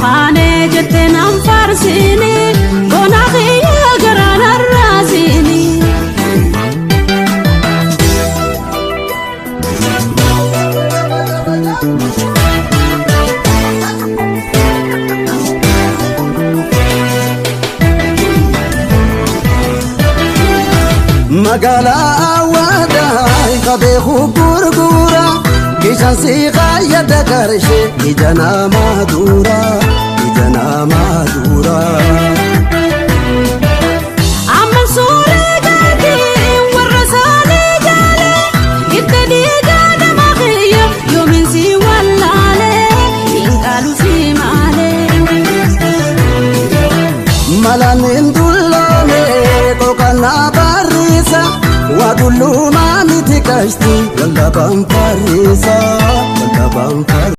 Yofane jettenam farsini Gonaqi garan arrazini Magala awada qabehu gurgura Kishan siqa yada karshe ijana madura Amman sure gadi warasale jale Gittadi gada maqiya yomin si wallale Inqalu si male Malanin dullame kokana barisa Wadullu ma mitikashti walla ban farisa